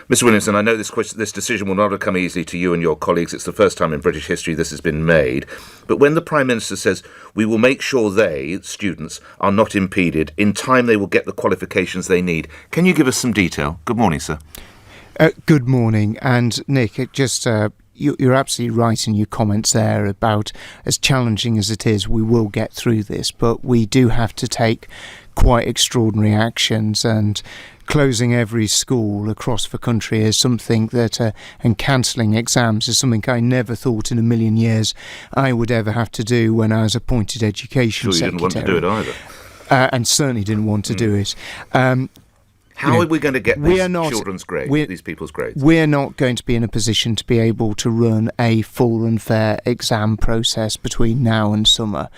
Mr Williamson, I know this decision will not have come easily to you and your colleagues. It's the first time in British history this has been made. But when the Prime Minister says, we will make sure students, are not impeded, in time they will get the qualifications they need, can you give us some detail? Good morning, sir. Good morning. And Nick, you're absolutely right in your comments there about, as challenging as it is, we will get through this, but we do have to take quite extraordinary actions, and closing every school across the country is something that, and cancelling exams is something I never thought in a million years I would ever have to do when I was appointed Education Secretary. Sure, you didn't want to do it either. And certainly didn't want to do it. How are we going to get these people's grades? We're not going to be in a position to be able to run a full and fair exam process between now and summer.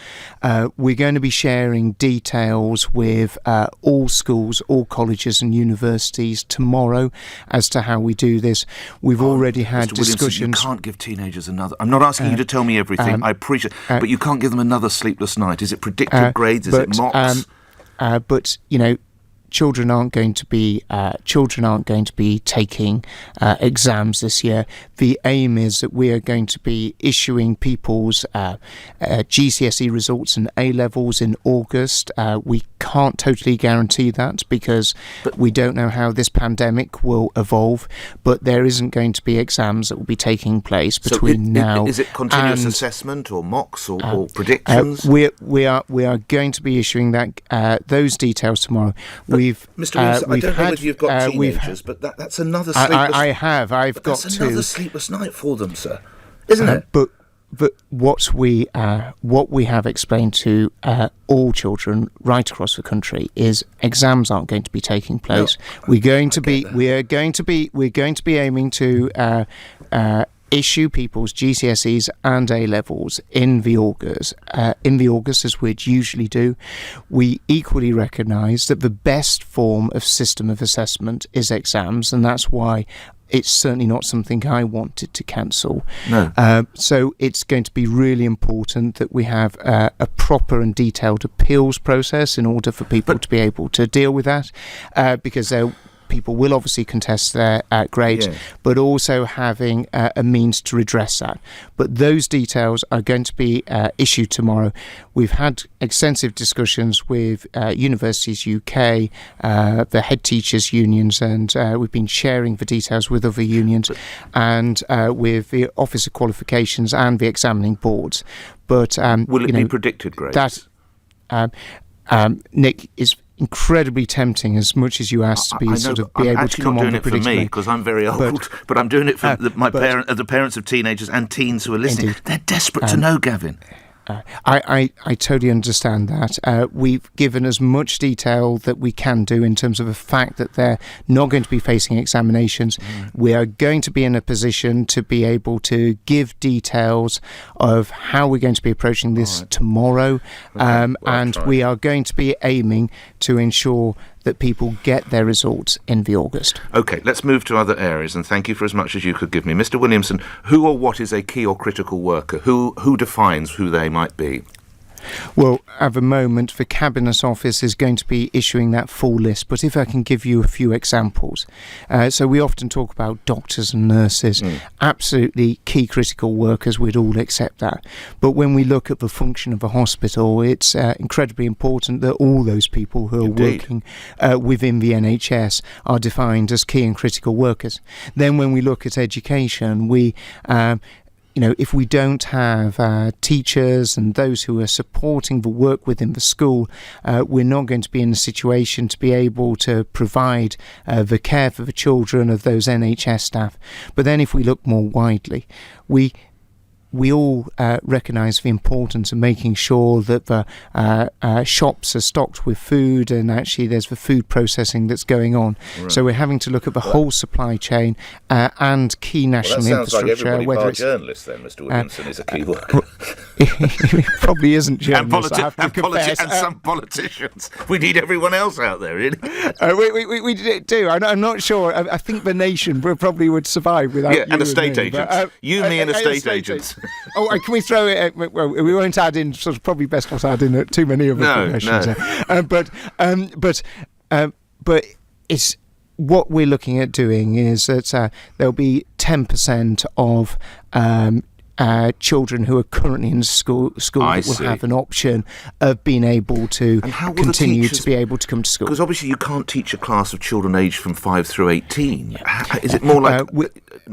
We're going to be sharing details with all schools, all colleges and universities tomorrow as to how we do this. We've already had Mr. Williamson, discussions. you can't give teenagers another... I'm not asking you to tell me everything, I appreciate but you can't give them another sleepless night. Is it predicted grades? Is it mocks? But, children aren't going to be taking exams this year. The aim is that we are going to be issuing people's GCSE results and A levels in August. We can't totally guarantee that because we don't know how this pandemic will evolve. But there isn't going to be exams that will be taking place between now. Is it continuous assessment or mocks or predictions? We are going to be issuing those details tomorrow. Mr. Williamson, I don't know whether you've got teenagers, but that's another sleepless... I've got two. That's another sleepless night for them, sir, isn't it? But what we have explained to all children right across the country is exams aren't going to be taking place. We're going to be aiming to issue people's GCSEs and A levels in the August as we'd usually do. We equally recognise that the best form of system of assessment is exams, and that's why it's certainly not something I wanted to cancel. No. So it's going to be really important that we have a proper and detailed appeals process in order for people to be able to deal with that, because people will obviously contest their grades, but also having a means to redress that. But those details are going to be issued tomorrow. We've had extensive discussions with Universities UK, the head teachers unions, and we've been sharing the details with other unions and with the Office of Qualifications and the examining boards. But will it be predicted grades? Nick, is incredibly tempting, as much as you asked to be able to come on with predicted grades. I'm actually not doing it for me because I'm very old, but I'm doing it for the parents of teenagers and teens who are listening. Indeed. They're desperate to know, Gavin. I totally understand that. We've given as much detail that we can do in terms of the fact that they're not going to be facing examinations. We are going to be in a position to be able to give details of how we're going to be approaching this tomorrow, and we are going to be aiming to ensure that people get their results in the August. OK, let's move to other areas, and thank you for as much as you could give me. Mr Williamson, who or what is a key or critical worker? Who defines who they might be? Well, at the moment, the Cabinet Office is going to be issuing that full list, but if I can give you a few examples. So we often talk about doctors and nurses, absolutely key critical workers, we'd all accept that. But when we look at the function of a hospital, it's incredibly important that all those people who are working within the NHS are defined as key and critical workers. Then when we look at education, if we don't have teachers and those who are supporting the work within the school, we're not going to be in a situation to be able to provide the care for the children of those NHS staff. But then if we look more widely, we all recognise the importance of making sure that the shops are stocked with food, and actually there's the food processing that's going on. Right. So we're having to look at the whole supply chain and key national infrastructure. That sounds like everybody bar journalists then, Mr Williamson, is a key worker. It probably isn't journalists, and some politicians. We need everyone else out there, really. We do. I'm not sure. I think the nation probably would survive without you and estate agents. Me and estate agents. Can we throw it? Well, we won't add in. Sort of probably best not add in too many of the professions. No. But it's what we're looking at doing is that there'll be 10% of children who are currently in school that will have an option of being able to continue to be able to come to school. Because obviously you can't teach a class of children aged from 5 through 18. Is it more like...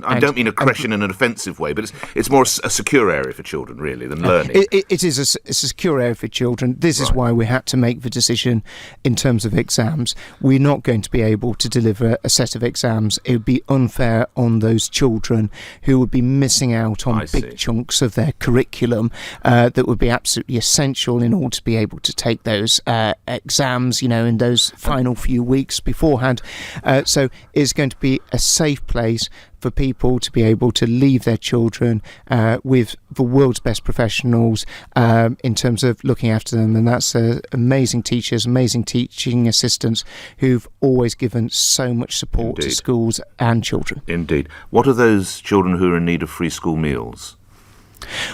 I don't mean a creche in an offensive way, but it's more a secure area for children, really, than learning. It is a secure area for children. This is why we had to make the decision in terms of exams. We're not going to be able to deliver a set of exams. It would be unfair on those children who would be missing out on big chunks of their curriculum that would be absolutely essential in order to be able to take those exams, in those final few weeks beforehand. So it's going to be a safe place for people to be able to leave their children with the world's best professionals in terms of looking after them, and that's amazing teachers, amazing teaching assistants who've always given so much support to schools and children. Indeed. What are those children who are in need of free school meals?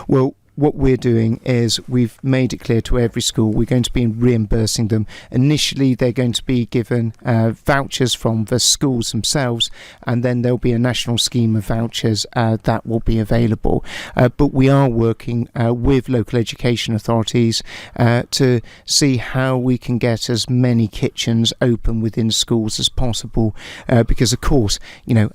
Well, what we're doing is we've made it clear to every school we're going to be reimbursing them. Initially, they're going to be given vouchers from the schools themselves, and then there'll be a national scheme of vouchers that will be available. But we are working with local education authorities to see how we can get as many kitchens open within schools as possible, because, of course,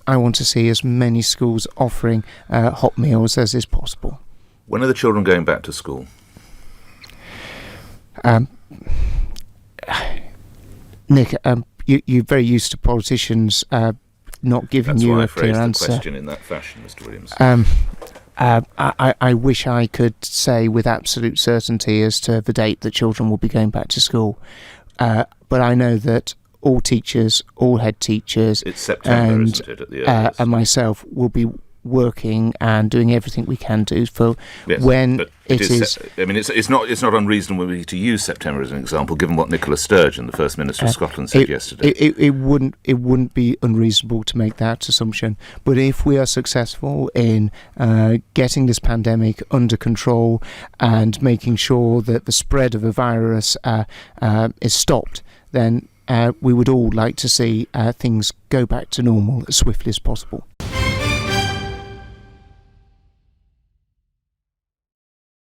I want to see as many schools offering hot meals as is possible. When are the children going back to school? Nick, you're very used to politicians not giving you a clear answer. That's why I phrased the question in that fashion, Mr. Williamson. I wish I could say with absolute certainty as to the date that children will be going back to school. But I know that all teachers, all head teachers, it's September, isn't it, at the earliest? And myself will be working and doing everything we can do for when it is. I mean, it's not unreasonable to use September as an example, given what Nicola Sturgeon, the First Minister of Scotland, said yesterday. It wouldn't be unreasonable to make that assumption. But if we are successful in getting this pandemic under control and making sure that the spread of the virus is stopped, then we would all like to see things go back to normal as swiftly as possible.